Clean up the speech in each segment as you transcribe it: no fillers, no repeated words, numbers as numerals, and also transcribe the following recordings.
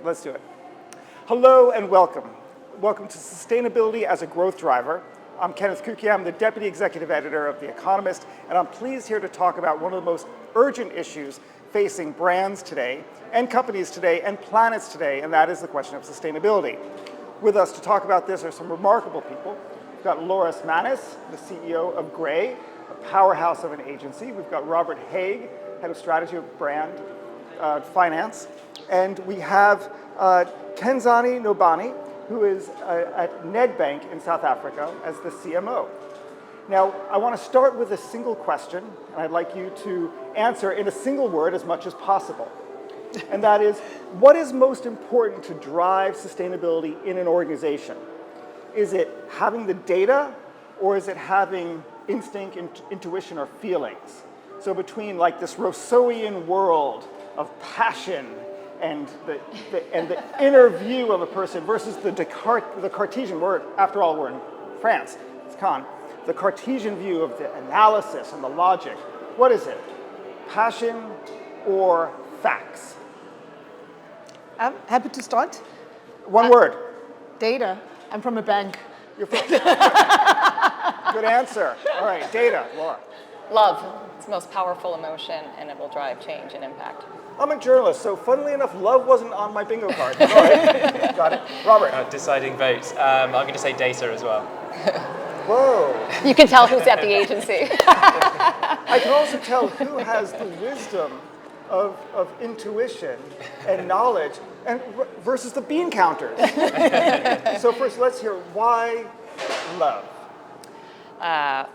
Let's do it. Hello and welcome. Welcome to Sustainability as a Growth Driver. I'm Kenneth Cukier. I'm the Deputy Executive Editor of The Economist, and I'm pleased here to talk about one of the most urgent issues facing brands today, and companies today, and planets today, and that is the question of sustainability. With us to talk about this are some remarkable people. We've got Maness, the CEO of Grey, a powerhouse of an agency. We've got Robert Haigh, Head of Strategy of Brand Finance. And we have Khensani Nobanda, who is at Nedbank in South Africa as the CMO. Now, I want to start with a single question, and I'd like you to answer in a single word as much as possible. And that is, what is most important to drive sustainability in an organization? Is it having the data, or is it having instinct, intuition, or feelings? So between like this Rousseauian world of passion and the inner view of a person versus the Cartesian, after all, we're in France, it's Cannes, the Cartesian view of the analysis and the logic. What is it? Passion or facts? I'm happy to start. One word. Data. I'm from a bank. You're from Good answer. All right, data. Laura. Love. It's the most powerful emotion, and it will drive change and impact. I'm a journalist, so funnily enough, love wasn't on my bingo card. All right. Got it. Robert. Deciding votes. I'm going to say data as well. Whoa. You can tell who's at the agency. I can also tell who has the wisdom of intuition and knowledge and versus the bean counters. So first, let's hear why love.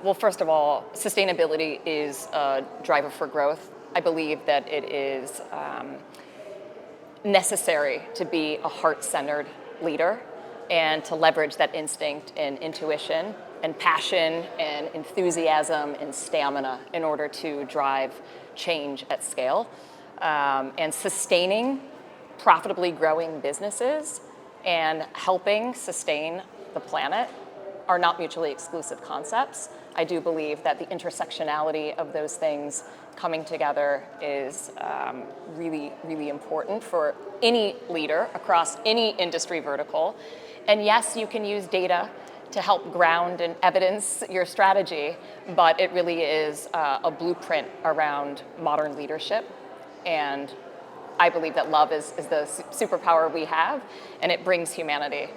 Well, first of all, sustainability is a driver for growth. I believe that it is necessary to be a heart-centered leader and to leverage that instinct and intuition and passion and enthusiasm and stamina in order to drive change at scale. And sustaining profitably growing businesses and helping sustain the planet are not mutually exclusive concepts. I do believe that the intersectionality of those things coming together is really, really important for any leader across any industry vertical. And yes, you can use data to help ground and evidence your strategy, but it really is a blueprint around modern leadership. And I believe that love is the superpower we have, and it brings humanity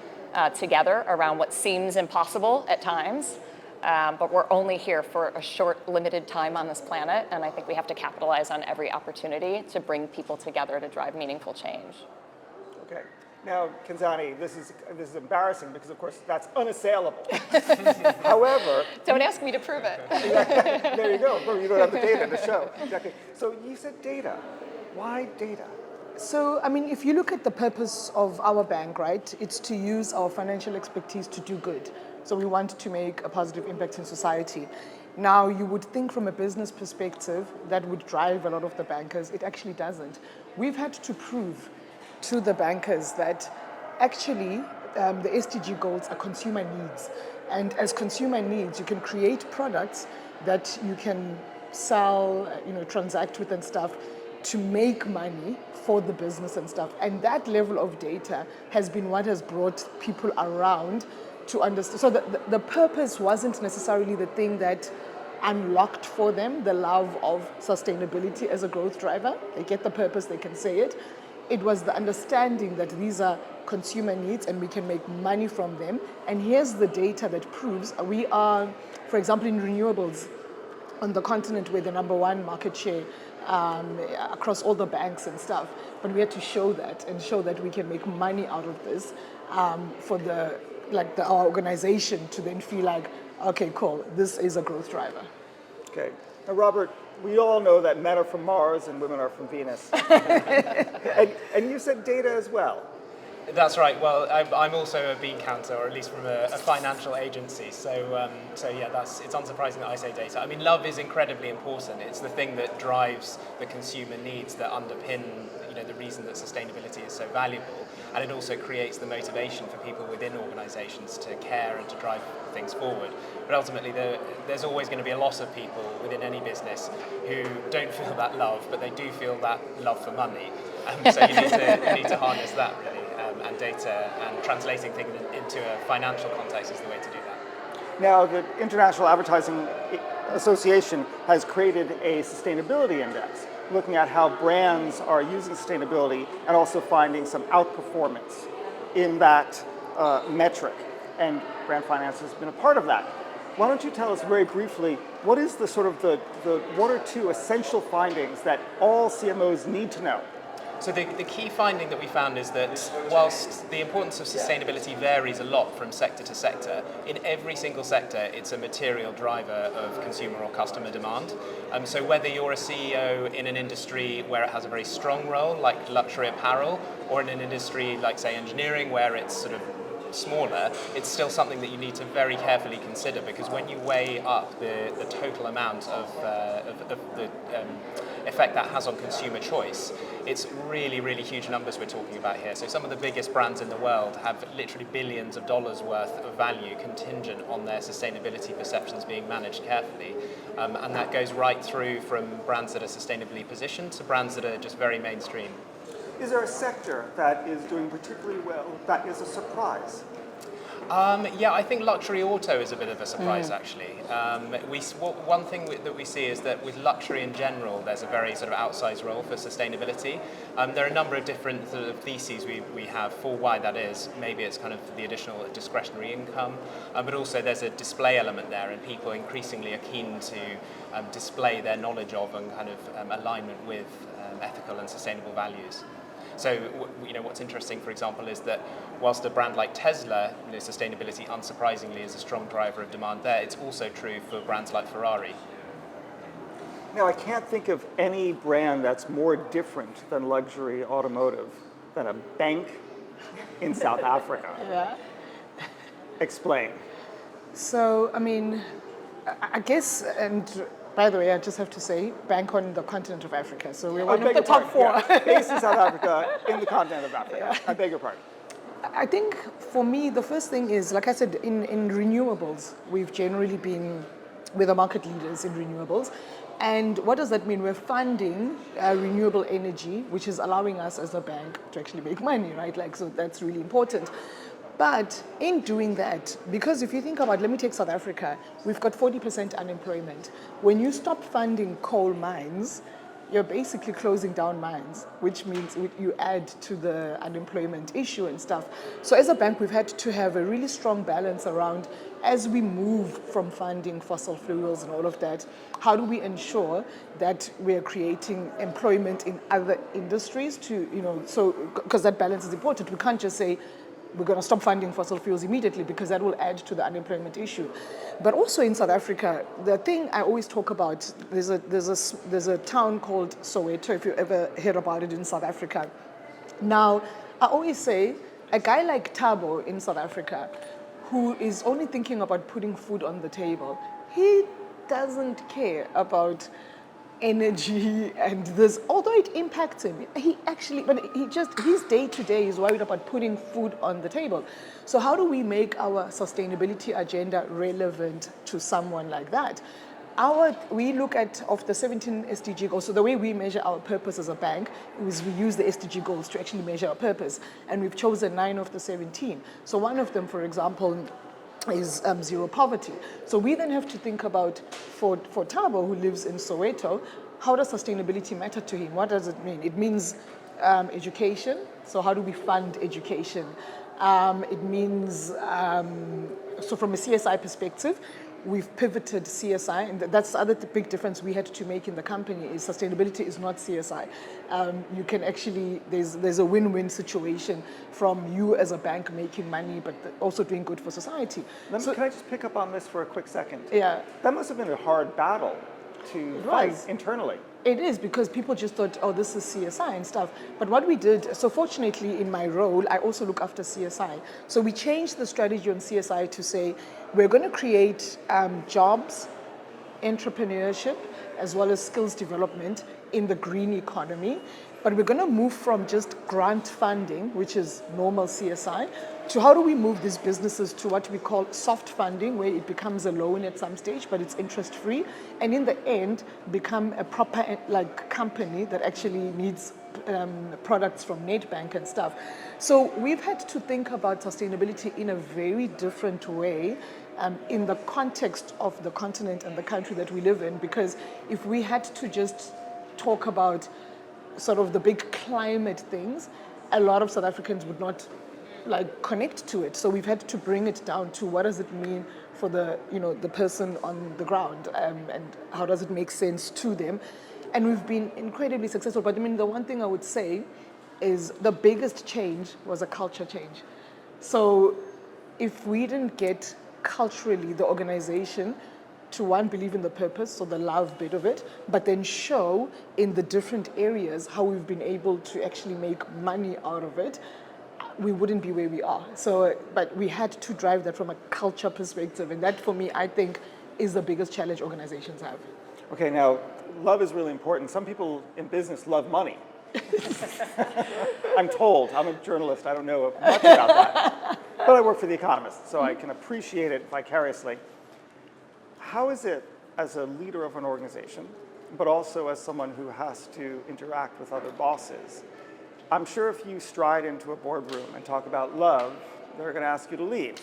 together around what seems impossible at times. But we're only here for a short, limited time on this planet, and I think we have to capitalize on every opportunity to bring people together to drive meaningful change. Okay. Now, Khensani, this is embarrassing because, of course, that's unassailable. However... Don't ask me to prove it. There you go. You don't have the data to show. Exactly. So you said data. Why data? So, I mean, if you look at the purpose of our bank, right, it's to use our financial expertise to do good. So we want to make a positive impact in society. Now, you would think from a business perspective that would drive a lot of the bankers. It actually doesn't. We've had to prove to the bankers that actually the SDG goals are consumer needs. And as consumer needs, you can create products that you can sell, transact with and stuff to make money for the business and stuff. And that level of data has been what has brought people around to understand. So the purpose wasn't necessarily the thing that unlocked for them the love of sustainability as a growth driver. They get the purpose, they can say it. It was the understanding that these are consumer needs and we can make money from them. And here's the data that proves we are, for example, in renewables on the continent, we're the number one market share across all the banks and stuff. But we had to show that and show that we can make money out of this for our organization to then feel like, okay, cool, this is a growth driver. Okay. Now, Robert, we all know that men are from Mars and women are from Venus. and you said data as well. That's right. Well, I'm also a bean counter, or at least from a financial agency. So yeah, it's unsurprising that I say data. I mean, love is incredibly important. It's the thing that drives the consumer needs that underpin, the reason that sustainability is so valuable, and it also creates the motivation for people within organisations to care and to drive things forward. But ultimately, there's always going to be a lot of people within any business who don't feel that love, but they do feel that love for money. So you need to harness that really, and data and translating things into a financial context is the way to do that. Now, the International Advertising Association has created a sustainability index, looking at how brands are using sustainability and also finding some outperformance in that metric. And brand finance has been a part of that. Why don't you tell us very briefly, what is the sort of the one or two essential findings that all CMOs need to know? So the key finding that we found is that whilst the importance of sustainability varies a lot from sector to sector, in every single sector it's a material driver of consumer or customer demand. So whether you're a CEO in an industry where it has a very strong role, like luxury apparel, or in an industry like, say, engineering, where it's sort of smaller, it's still something that you need to very carefully consider, because when you weigh up the total amount of the effect that has on consumer choice, it's really, really huge numbers we're talking about here. So some of the biggest brands in the world have literally billions of dollars worth of value contingent on their sustainability perceptions being managed carefully. And that goes right through from brands that are sustainably positioned to brands that are just very mainstream. Is there a sector that is doing particularly well that is a surprise? Yeah, I think luxury auto is a bit of a surprise, actually. One thing that we see is that with luxury in general, there's a very sort of outsized role for sustainability. There are a number of different sort of theses we have for why that is. Maybe it's kind of the additional discretionary income, but also there's a display element there, and people increasingly are keen to display their knowledge of and kind of alignment with ethical and sustainable values. So, what's interesting, for example, is that whilst a brand like Tesla, sustainability, unsurprisingly, is a strong driver of demand there, it's also true for brands like Ferrari. Now, I can't think of any brand that's more different than luxury automotive than a bank in South Africa. Yeah. Explain. So, I mean, I guess, and by the way, I just have to say, bank on the continent of Africa. So we're one of the top four. Yeah. Based in South Africa, in the continent of Africa. Yeah. I beg your pardon. I think for me, the first thing is, like I said, in renewables, we've generally been, we're the market leaders in renewables. And what does that mean? We're funding renewable energy, which is allowing us as a bank to actually make money, right? Like, so that's really important. But in doing that, because if you think about, let me take South Africa, we've got 40% unemployment. When you stop funding coal mines, you're basically closing down mines, which means you add to the unemployment issue and stuff. So as a bank, we've had to have a really strong balance around, as we move from funding fossil fuels and all of that, how do we ensure that we're creating employment in other industries to, so, because that balance is important. We can't just say, we're going to stop funding fossil fuels immediately, because that will add to the unemployment issue. But also in South Africa, the thing I always talk about, there's a town called Soweto, if you ever hear about it in South Africa. Now, I always say, a guy like Thabo in South Africa, who is only thinking about putting food on the table, he doesn't care about energy and this, although it impacts him. His day-to-day is worried about putting food on the table. So how do we make our sustainability agenda relevant to someone like that? We look at, of the 17 SDG goals, so the way we measure our purpose as a bank is we use the SDG goals to actually measure our purpose. And we've chosen 9 of the 17. So one of them, for example, is zero poverty. So we then have to think about, for Thabo, who lives in Soweto, how does sustainability matter to him? What does it mean? It means education. So how do we fund education? It means, so from a CSI perspective, we've pivoted CSI, and that's the other big difference we had to make in the company, is sustainability is not CSI. You can actually, there's a win-win situation from you as a bank making money, but also doing good for society. Can I just pick up on this for a quick second? Yeah. That must have been a hard battle to fight internally. It is, because people just thought, oh, this is CSI and stuff. But what we did, so fortunately in my role, I also look after CSI. So we changed the strategy on CSI to say, we're going to create jobs, entrepreneurship, as well as skills development in the green economy. but we're going to move from just grant funding, which is normal CSI, to how do we move these businesses to what we call soft funding, where it becomes a loan at some stage, but it's interest-free, and in the end, become a proper company that actually needs products from Nedbank and stuff. So we've had to think about sustainability in a very different way in the context of the continent and the country that we live in, because if we had to just talk about sort of the big climate things, a lot of South Africans would not connect to it. So we've had to bring it down to what does it mean for the person on the ground, and how does it make sense to them. And we've been incredibly successful. But I mean, the one thing I would say is the biggest change was a culture change. So if we didn't get culturally the organization to, one, believe in the purpose, so the love bit of it, but then show in the different areas how we've been able to actually make money out of it, we wouldn't be where we are. So, but we had to drive that from a culture perspective. And that, for me, I think, is the biggest challenge organizations have. Okay, now, love is really important. Some people in business love money. I'm told. I'm a journalist. I don't know much about that. But I work for The Economist, so I can appreciate it vicariously. How is it, as a leader of an organization, but also as someone who has to interact with other bosses, I'm sure if you stride into a boardroom and talk about love, they're going to ask you to leave.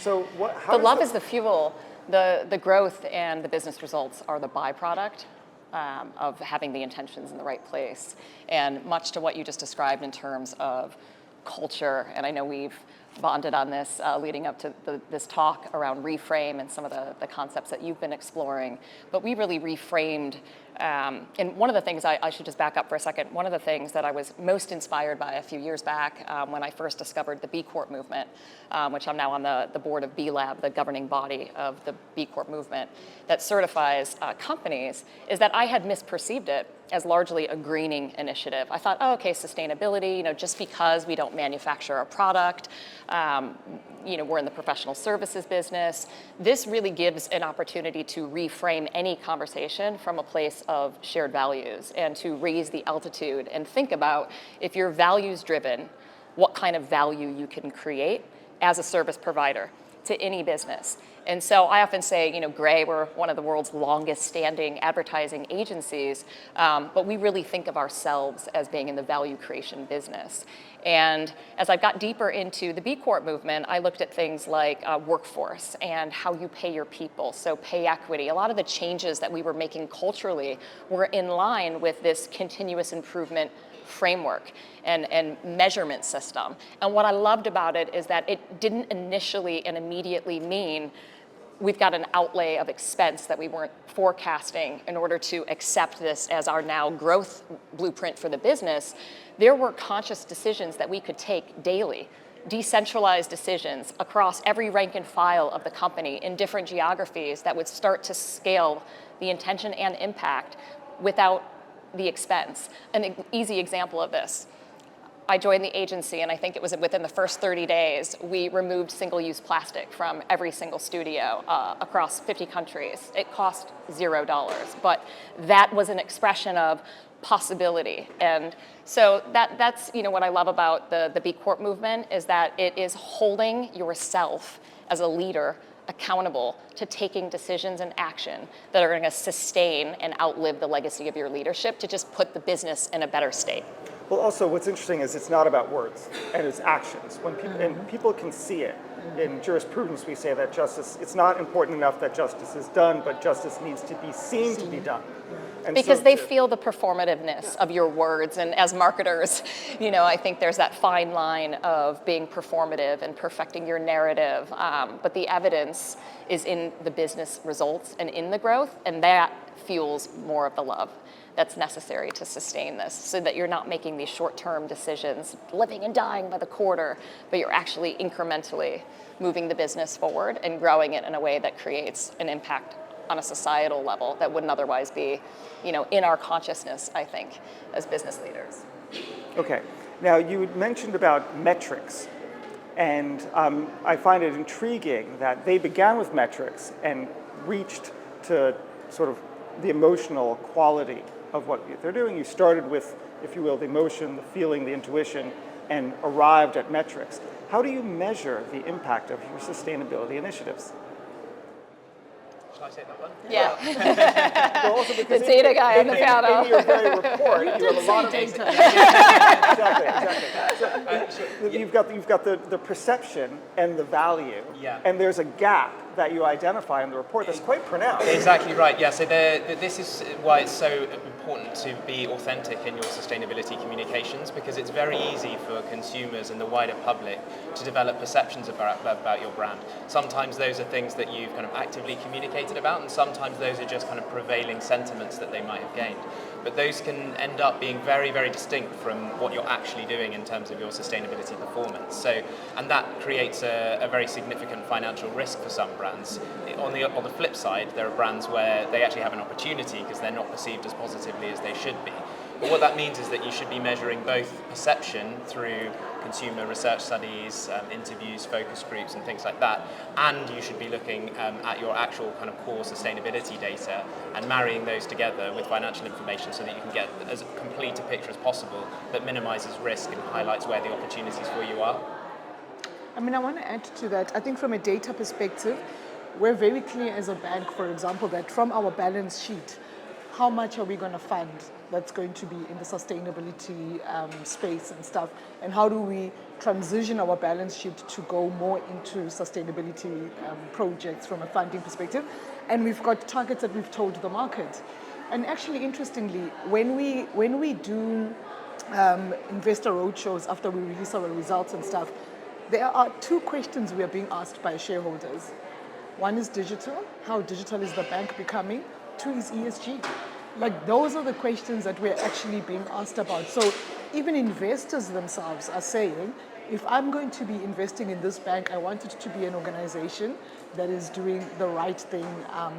So how the love is the fuel. The growth and the business results are the byproduct of having the intentions in the right place. And much to what you just described in terms of culture, and I know we've bonded on this leading up to this talk around Reframe and some of the concepts that you've been exploring, but we really reframed. And one of the things, I should just back up for a second, one of the things that I was most inspired by a few years back when I first discovered the B Corp movement, which I'm now on the board of B Lab, the governing body of the B Corp movement that certifies companies, is that I had misperceived it as largely a greening initiative. I thought, oh, okay, sustainability, just because we don't manufacture a product, we're in the professional services business. This really gives an opportunity to reframe any conversation from a place of shared values and to raise the altitude and think about, if you're values driven, what kind of value you can create as a service provider to any business. And so I often say, Gray, we're one of the world's longest standing advertising agencies, but we really think of ourselves as being in the value creation business. And as I got deeper into the B Corp movement, I looked at things like workforce and how you pay your people, so pay equity. A lot of the changes that we were making culturally were in line with this continuous improvement framework and measurement system. And what I loved about it is that it didn't initially and immediately mean we've got an outlay of expense that we weren't forecasting in order to accept this as our now growth blueprint for the business. There were conscious decisions that we could take daily, decentralized decisions across every rank and file of the company in different geographies that would start to scale the intention and impact without the expense. An easy example of this, I joined the agency, and I think it was within the first 30 days, we removed single-use plastic from every single studio across 50 countries. It cost $0, but that was an expression of possibility. And so that's what I love about the B Corp movement, is that it is holding yourself as a leader accountable to taking decisions and action that are going to sustain and outlive the legacy of your leadership to just put the business in a better state. Well, also, what's interesting is it's not about words, and it's actions. When people, and people can see it. In jurisprudence, we say that justice, it's not important enough that justice is done, but justice needs to be seen to be done. And because so they feel the performativeness of your words. And as marketers, I think there's that fine line of being performative and perfecting your narrative. But the evidence is in the business results and in the growth, and that fuels more of the love that's necessary to sustain this, so that you're not making these short-term decisions, living and dying by the quarter, but you're actually incrementally moving the business forward and growing it in a way that creates an impact on a societal level that wouldn't otherwise be, in our consciousness, I think, as business leaders. Okay. Now, you had mentioned about metrics, and I find it intriguing that they began with metrics and reached to sort of the emotional quality of what they're doing. You started with, if you will, the emotion, the feeling, the intuition, and arrived at metrics. How do you measure the impact of your sustainability initiatives? Shall I take that one? Yeah. Well, also because The data guy on the panel. in your very report, you have a lot of data. Exactly. So you've got the perception and the value, Yeah. and there's a gap that you identify in the report that's quite pronounced. Exactly right. Yeah. So this is why it's so important to be authentic in your sustainability communications, because it's very easy for consumers and the wider public to develop perceptions about your brand. Sometimes those are things that you've kind of actively communicated about, and sometimes those are just kind of prevailing sentiments that they might have gained. But those can end up being very, very distinct from what you're actually doing in terms of your sustainability performance. So, and that creates a very significant financial risk for some brands. On the flip side, there are brands where they actually have an opportunity because they're not perceived as positively as they should be. But what that means is that you should be measuring both perception through consumer research studies, interviews, focus groups, and things like that, and you should be looking at your actual kind of core sustainability data and marrying those together with financial information so that you can get as complete a picture as possible that minimizes risk and highlights where the opportunities for you are. I mean, I want to add to that. I think from a data perspective, we're very clear as a bank, for example, that from our balance sheet, how much are we going to fund that's going to be in the sustainability space and stuff, and how do we transition our balance sheet to go more into sustainability projects from a funding perspective. And we've got targets that we've told the market. And actually, interestingly, when we do investor roadshows after we release our results and stuff, there are two questions we are being asked by shareholders. One is digital. How digital is the bank becoming? Two is ESG. Like, those are the questions that we're actually being asked about. So even investors themselves are saying, if I'm going to be investing in this bank, I want it to be an organization that is doing the right thing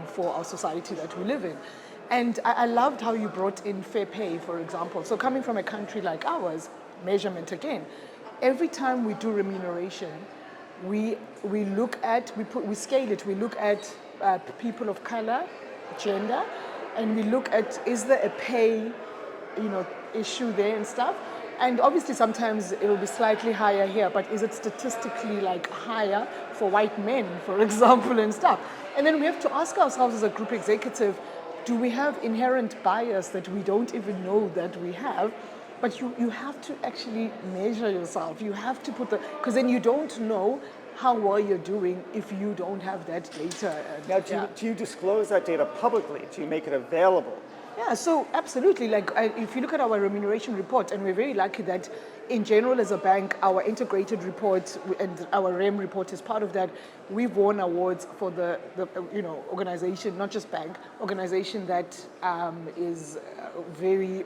for our society that we live in. And I loved how you brought in fair pay, for example. So coming from a country like ours, measurement again, every time we do remuneration, we scale it. We look at people of color, gender, and we look at, is there a pay, issue there and stuff? And obviously sometimes it will be slightly higher here, but is it statistically like higher for white men, for example, and stuff? And then we have to ask ourselves as a group executive, do we have inherent bias that we don't even know that we have? But you have to actually measure yourself. You have to because then you don't know how well you're doing if you don't have that data. Now, do you disclose that data publicly? Do you make it available? Yeah, so absolutely. Like, if you look at our remuneration report, and we're very lucky that in general as a bank, our integrated report and our REM report is part of that. We've won awards for the organization, not just bank, organization that is very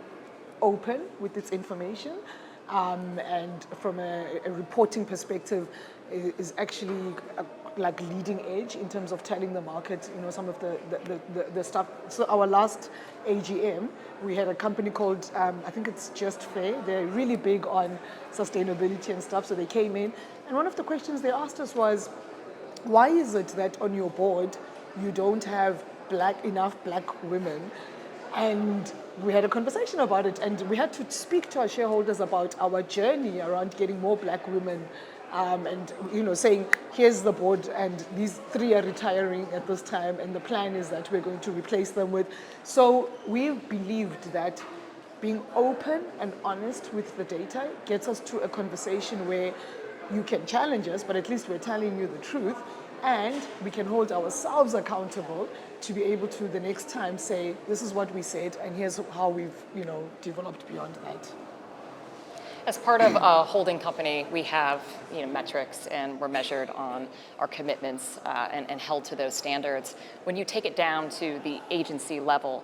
open with its information, and from a reporting perspective is actually like leading edge in terms of telling the market, some of the stuff. So our last AGM, we had a company called, I think it's Just Fair. They're really big on sustainability and stuff. So they came in, and one of the questions they asked us was, why is it that on your board you don't have enough black women? And we had a conversation about it, and we had to speak to our shareholders about our journey around getting more black women, and saying, here's the board, and these 3 are retiring at this time, and the plan is that we're going to replace them with. So we believed that being open and honest with the data gets us to a conversation where you can challenge us, but at least we're telling you the truth, and we can hold ourselves accountable to be able to the next time say, this is what we said, and here's how we've developed beyond that. As part of a holding company, we have metrics, and we're measured on our commitments and held to those standards. When you take it down to the agency level,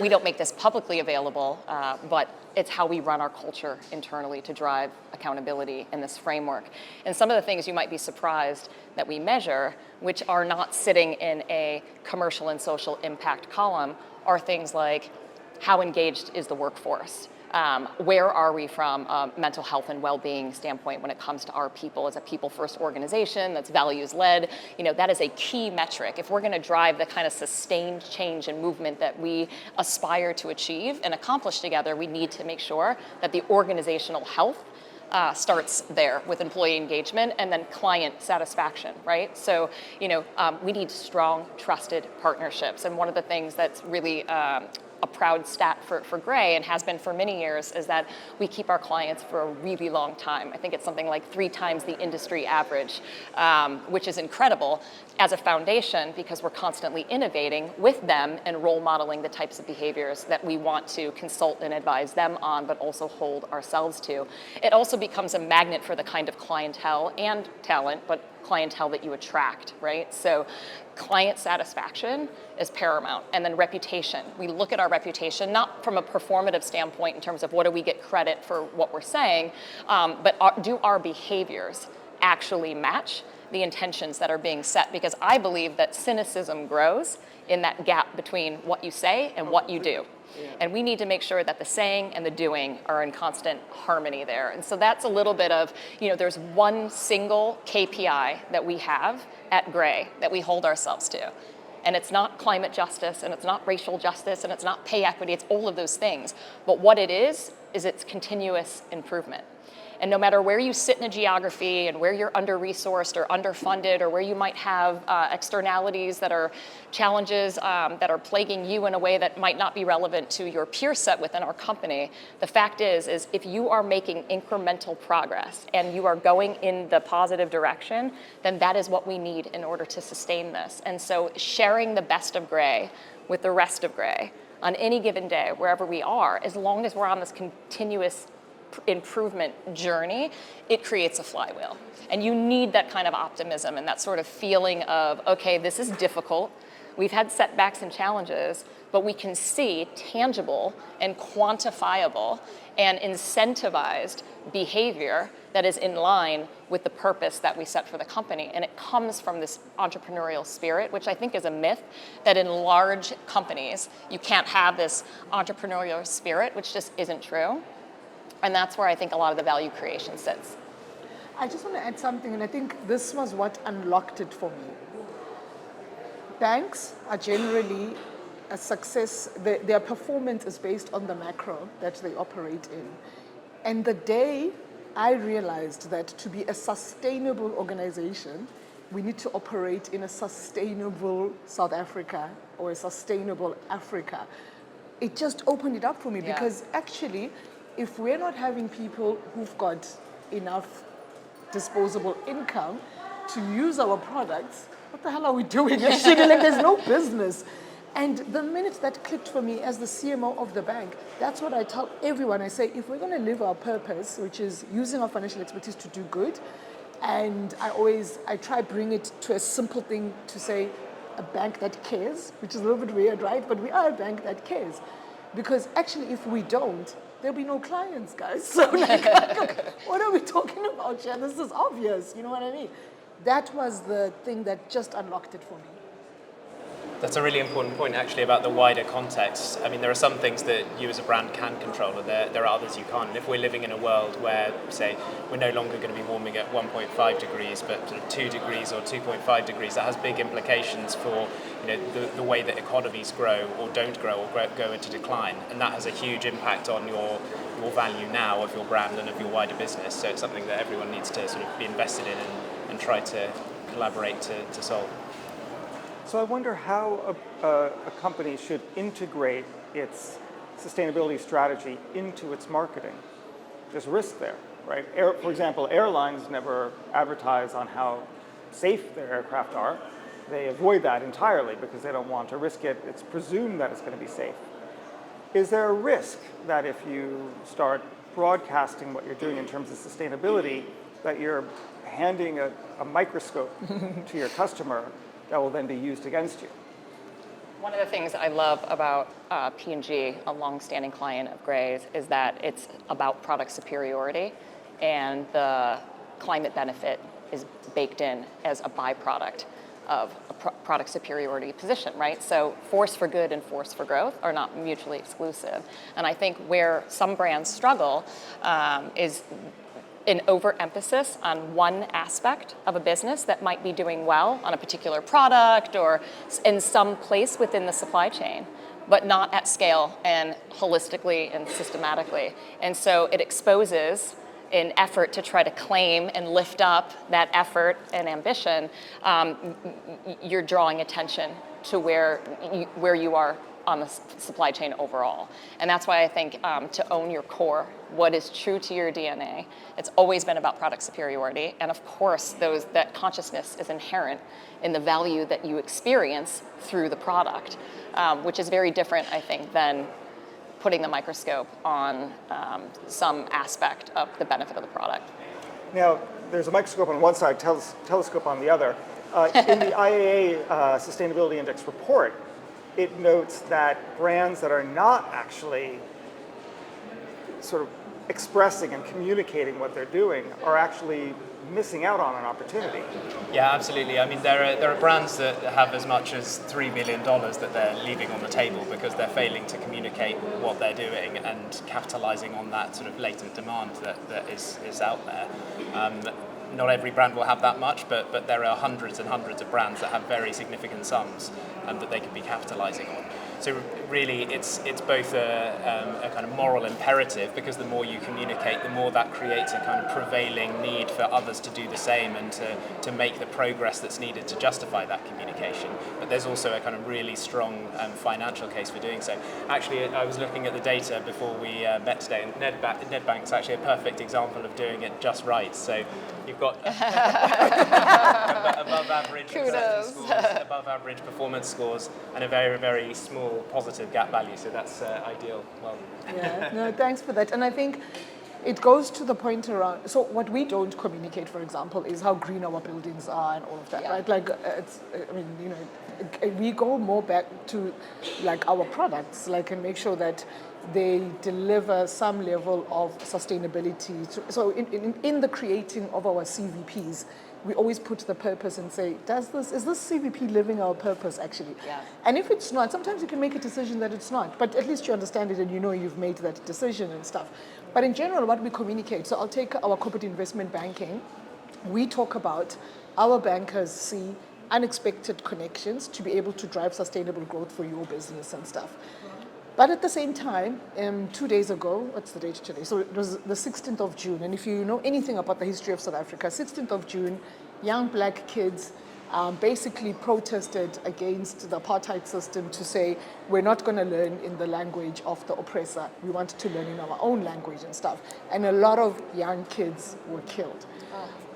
we don't make this publicly available, but it's how we run our culture internally to drive accountability in this framework. And some of the things you might be surprised that we measure, which are not sitting in a commercial and social impact column, are things like how engaged is the workforce? Where are we from a mental health and well-being standpoint when it comes to our people as a people-first organization that's values-led? That is a key metric. If we're going to drive the kind of sustained change and movement that we aspire to achieve and accomplish together, we need to make sure that the organizational health starts there with employee engagement and then client satisfaction, right? So, we need strong, trusted partnerships. And one of the things that's really a proud stat for Gray and has been for many years is that we keep our clients for a really long time. I think it's something like 3 times the industry average, which is incredible as a foundation because we're constantly innovating with them and role modeling the types of behaviors that we want to consult and advise them on, but also hold ourselves to. It also becomes a magnet for the kind of clientele and talent, but clientele that you attract, right? So client satisfaction is paramount. And then reputation. We look at our reputation, not from a performative standpoint in terms of what do we get credit for what we're saying, but do our behaviors actually match the intentions that are being set? Because I believe that cynicism grows in that gap between what you say and what you do. Yeah. And we need to make sure that the saying and the doing are in constant harmony there. And so that's a little bit of, there's one single KPI that we have at Gray that we hold ourselves to. And it's not climate justice, and it's not racial justice, and it's not pay equity, it's all of those things. But what it is it's continuous improvement. And no matter where you sit in a geography and where you're under-resourced or underfunded or where you might have externalities that are challenges that are plaguing you in a way that might not be relevant to your peer set within our company, the fact is if you are making incremental progress and you are going in the positive direction, then that is what we need in order to sustain this. And so sharing the best of Gray with the rest of Gray on any given day, wherever we are, as long as we're on this continuous improvement journey, it creates a flywheel. And you need that kind of optimism and that sort of feeling of, okay, this is difficult. We've had setbacks and challenges, but we can see tangible and quantifiable and incentivized behavior that is in line with the purpose that we set for the company. And it comes from this entrepreneurial spirit, which I think is a myth, that in large companies, you can't have this entrepreneurial spirit, which just isn't true. And that's where I think a lot of the value creation sits. I just want to add something, and I think this was what unlocked it for me. Banks are generally a success, their performance is based on the macro that they operate in. And the day I realized that to be a sustainable organization, we need to operate in a sustainable South Africa or a sustainable Africa, it just opened it up for me. Because actually, if we're not having people who've got enough disposable income to use our products, what the hell are we doing? Actually, like, there's no business. And the minute that clicked for me as the CMO of the bank, that's what I tell everyone. I say, if we're going to live our purpose, which is using our financial expertise to do good, and I try bring it to a simple thing to say, a bank that cares, which is a little bit weird, right? But we are a bank that cares. Because actually, if we don't, there'll be no clients, guys. So what are we talking about here? This is obvious, you know what I mean? That was the thing that just unlocked it for me. That's a really important point, actually, about the wider context. I mean, there are some things that you as a brand can control, and there are others you can't. And if we're living in a world where, say, we're no longer going to be warming at 1.5 degrees, but sort of 2 degrees or 2.5 degrees, that has big implications for the way that economies grow or don't grow or go into decline. And that has a huge impact on your value now of your brand and of your wider business. So it's something that everyone needs to sort of be invested in and try to collaborate to solve. So I wonder how a company should integrate its sustainability strategy into its marketing. There's risk there, right? For example, airlines never advertise on how safe their aircraft are. They avoid that entirely because they don't want to risk it. It's presumed that it's going to be safe. Is there a risk that if you start broadcasting what you're doing in terms of sustainability, that you're handing a microscope to your customer that will then be used against you? One of the things I love about P&G, a long-standing client of Gray's, is that it's about product superiority, and the climate benefit is baked in as a byproduct of a product superiority position, right? So force for good and force for growth are not mutually exclusive. And I think where some brands struggle is an overemphasis on one aspect of a business that might be doing well on a particular product or in some place within the supply chain, but not at scale and holistically and systematically. And so it exposes an effort to try to claim and lift up that effort and ambition. You're drawing attention to where you are on the supply chain overall. And that's why I think to own your core, what is true to your DNA, it's always been about product superiority. And of course, that consciousness is inherent in the value that you experience through the product, which is very different, I think, than putting the microscope on some aspect of the benefit of the product. Now, there's a microscope on one side, telescope on the other. In the IAA Sustainability Index report, it notes that brands that are not actually sort of expressing and communicating what they're doing are actually missing out on an opportunity. Yeah, absolutely. I mean, there are brands that have as much as $3 billion that they're leaving on the table because they're failing to communicate what they're doing and capitalizing on that sort of latent demand that is out there. Not every brand will have that much, but there are hundreds and hundreds of brands that have very significant sums that they could be capitalizing on. So really, it's both a kind of moral imperative, because the more you communicate, the more that creates a kind of prevailing need for others to do the same and to make the progress that's needed to justify that communication. But there's also a kind of really strong financial case for doing so. Actually, I was looking at the data before we met today, and Nedbank's actually a perfect example of doing it just right. So you've got above average acceptance scores, above average performance scores, and a very, very small positive gap value. So that's ideal. Well, Yeah, no, thanks for that. And I think it goes to the point around, so what we don't communicate, for example, is how green our buildings are and all of that, right? Like, we go more back to like our products, like, and make sure that they deliver some level of sustainability. So in the creating of our CVPs, we always put the purpose and say, is this CVP living our purpose actually? Yeah. And if it's not, sometimes you can make a decision that it's not, but at least you understand it and you know you've made that decision and stuff. But in general, what we communicate, so I'll take our corporate investment banking. We talk about our bankers see unexpected connections to be able to drive sustainable growth for your business and stuff. But at the same time, 2 days ago, what's the date today? So it was the 16th of June. And if you know anything about the history of South Africa, 16th of June, young black kids basically protested against the apartheid system to say, we're not going to learn in the language of the oppressor. We want to learn in our own language and stuff. And a lot of young kids were killed.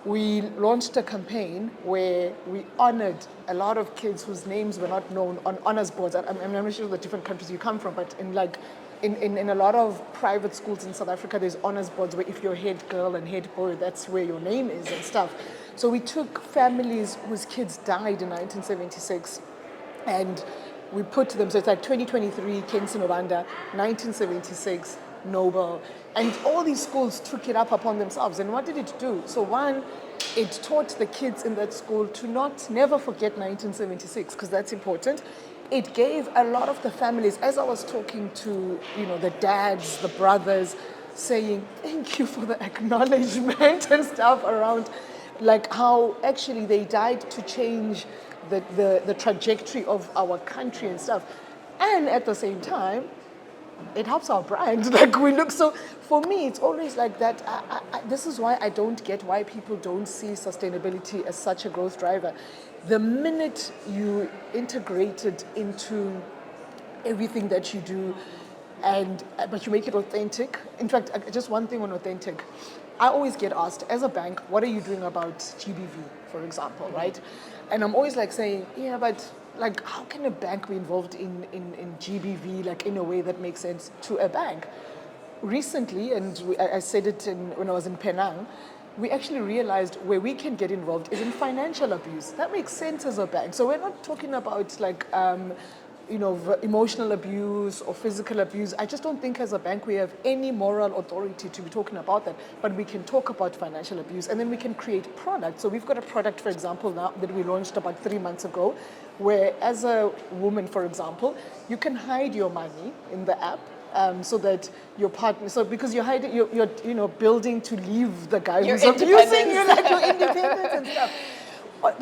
We launched a campaign where we honored a lot of kids whose names were not known on honors boards. I'm not sure the different countries you come from, but in a lot of private schools in South Africa, there's honors boards where if you're head girl and head boy, that's where your name is and stuff. So we took families whose kids died in 1976 and we put them, so it's like 2023, Khensani Nobanda, 1976, Nobel, and all these schools took it up upon themselves. And what did it do? So one, it taught the kids in that school to never forget 1976, because that's important. It gave a lot of the families, as I was talking to, the dads, the brothers, saying, thank you for the acknowledgement and stuff around, like how actually they died to change the trajectory of our country and stuff. And at the same time, it helps our brand. Like we look, so for me, it's always like that. This is why I don't get why people don't see sustainability as such a growth driver. The minute you integrate it into everything that you do, but you make it authentic. In fact, just one thing on authentic. I always get asked, as a bank, what are you doing about GBV, for example, right? And I'm always like saying, yeah, but like, how can a bank be involved in GBV, like in a way that makes sense to a bank? Recently, and I said it when I was in Penang, we actually realized where we can get involved is in financial abuse. That makes sense as a bank. So we're not talking about like, emotional abuse or physical abuse. I just don't think as a bank we have any moral authority to be talking about that, but we can talk about financial abuse and then we can create products. So we've got a product, for example, now that we launched about 3 months ago, where as a woman, for example, you can hide your money in the app. So that your partner, so because you're hiding, you're building to leave the guy Your who's abusing independence. you, like your independence and stuff.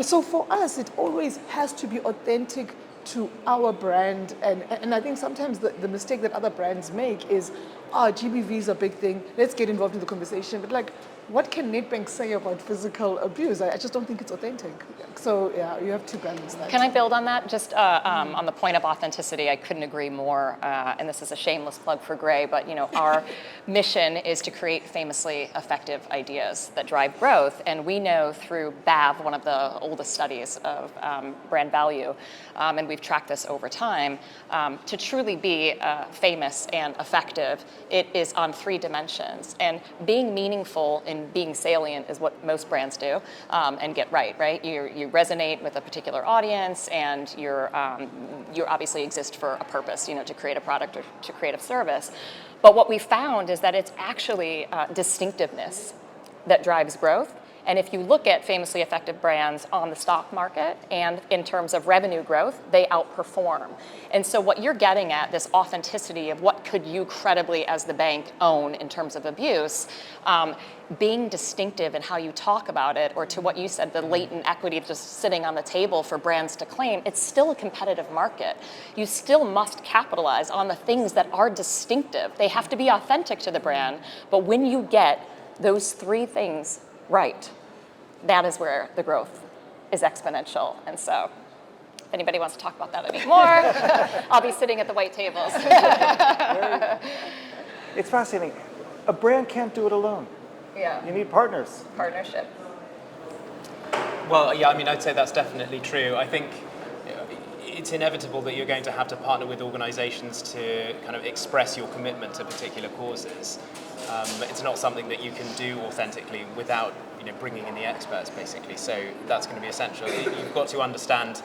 So for us, it always has to be authentic to our brand, and I think sometimes the mistake that other brands make is, GBV is a big thing, let's get involved in the conversation, but like, what can Nedbank say about physical abuse? I just don't think it's authentic. So yeah, you have to balance that. Can I build on that? Just on the point of authenticity, I couldn't agree more. And this is a shameless plug for Gray, but our mission is to create famously effective ideas that drive growth. And we know through BAV, one of the oldest studies of brand value, and we've tracked this over time, to truly be famous and effective, it is on 3 dimensions. And being meaningful in being salient is what most brands do and get right? You resonate with a particular audience, and you obviously exist for a purpose, to create a product or to create a service. But what we found is that it's actually distinctiveness that drives growth. And if you look at famously effective brands on the stock market and in terms of revenue growth, they outperform. And so what you're getting at, this authenticity of what could you credibly as the bank own in terms of abuse, being distinctive in how you talk about it, or to what you said, the latent equity just sitting on the table for brands to claim, it's still a competitive market. You still must capitalize on the things that are distinctive. They have to be authentic to the brand, but when you get those 3 things right, that is where the growth is exponential. And so if anybody wants to talk about that anymore, I'll be sitting at the white tables. It's fascinating. A brand can't do it alone. Yeah. You need partners. Partnership. Well, yeah, I'd say that's definitely true. I think it's inevitable that you're going to have to partner with organizations to kind of express your commitment to particular causes. It's not something that you can do authentically without bringing in the experts, basically. So that's going to be essential. You've got to understand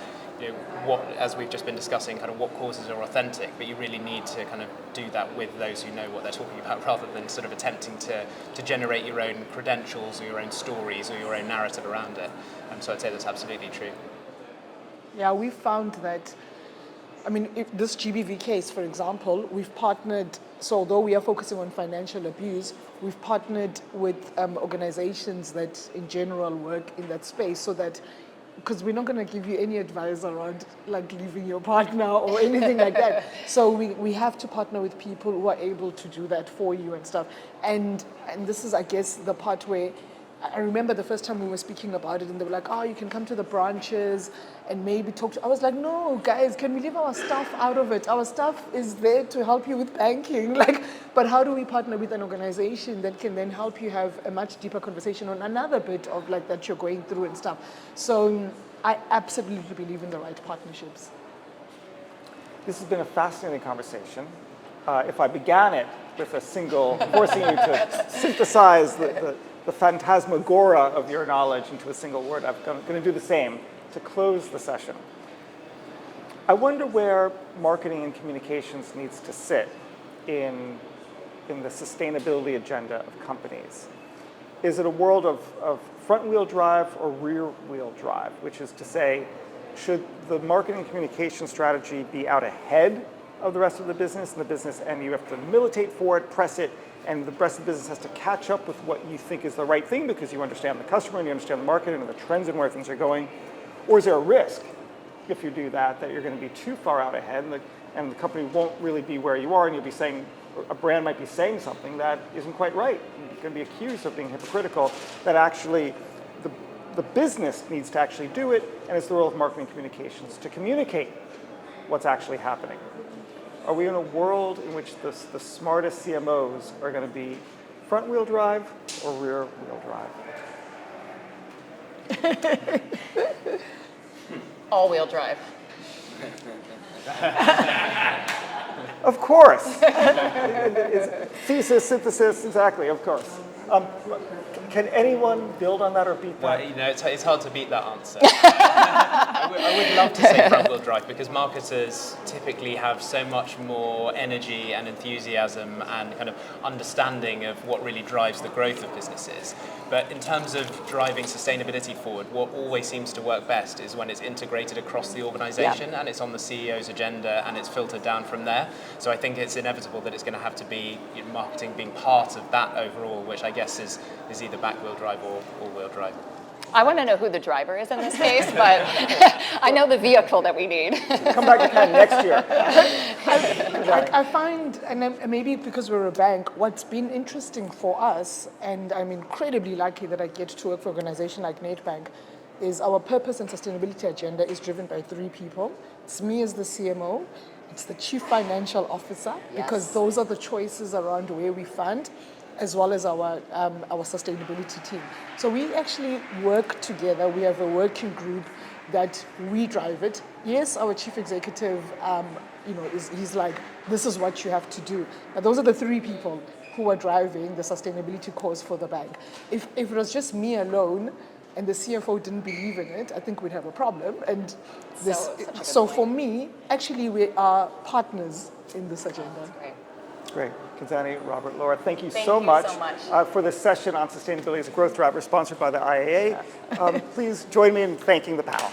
what, as we've just been discussing, kind of what causes are authentic, but you really need to kind of do that with those who know what they're talking about, rather than sort of attempting to generate your own credentials or your own stories or your own narrative around it. So I'd say that's absolutely true. Yeah, we found that, if this GBV case, for example, we've partnered, so although we are focusing on financial abuse, we've partnered with organizations that in general work in that space, so that, because we're not going to give you any advice around like leaving your partner or anything like that. So we have to partner with people who are able to do that for you and stuff. And this is, I guess, the part where I remember the first time we were speaking about it, and they were like, you can come to the branches and maybe talk to... I was like, no, guys, can we leave our staff out of it? Our staff is there to help you with banking. But how do we partner with an organization that can then help you have a much deeper conversation on another bit of that you're going through and stuff? So I absolutely believe in the right partnerships. This has been a fascinating conversation. If I began it with a single, forcing you to synthesize the phantasmagoria of your knowledge into a single word, I'm going to do the same to close the session. I wonder where marketing and communications needs to sit in the sustainability agenda of companies. Is it a world of front-wheel drive or rear-wheel drive, which is to say, should the marketing and communication strategy be out ahead of the rest of the business, and you have to militate for it, press it, and the rest of the business has to catch up with what you think is the right thing because you understand the customer and you understand the market and the trends and where things are going? Or is there a risk, if you do that you're going to be too far out ahead and the company won't really be where you are, and you'll be saying, a brand might be saying something that isn't quite right. You're going to be accused of being hypocritical, that actually the business needs to actually do it, and it's the role of marketing communications to communicate what's actually happening. Are we in a world in which the smartest CMOs are going to be front-wheel drive or rear-wheel drive? All-wheel drive. Of course. Thesis, synthesis, exactly, of course. Can anyone build on that or beat that? Well, you know, it's hard to beat that answer. I would love to say front-wheel drive because marketers typically have so much more energy and enthusiasm and kind of understanding of what really drives the growth of businesses. But in terms of driving sustainability forward, what always seems to work best is when it's integrated across the organisation and it's on the CEO's agenda and it's filtered down from there. So I think it's inevitable that it's going to have to be marketing being part of that overall, which I guess is either back-wheel drive or all-wheel drive. I want to know who the driver is in this case, but I know the vehicle that we need. Come back to Ken next year. I find, and maybe because we're a bank, what's been interesting for us, and I'm incredibly lucky that I get to work for an organization like Nedbank, is our purpose and sustainability agenda is driven by 3 people. It's me as the CMO, it's the Chief Financial Officer, because those are the choices around where we fund, as well as our sustainability team. So we actually work together. We have a working group that we drive it. Yes, our chief executive, he's like, this is what you have to do. But those are the 3 people who are driving the sustainability cause for the bank. If it was just me alone and the CFO didn't believe in it, I think we'd have a problem. And so for me, actually, we are partners in this agenda. Great. Khensani, Robert, Laura, thank you so much for this session on sustainability as a growth driver sponsored by the IAA. Please join me in thanking the panel.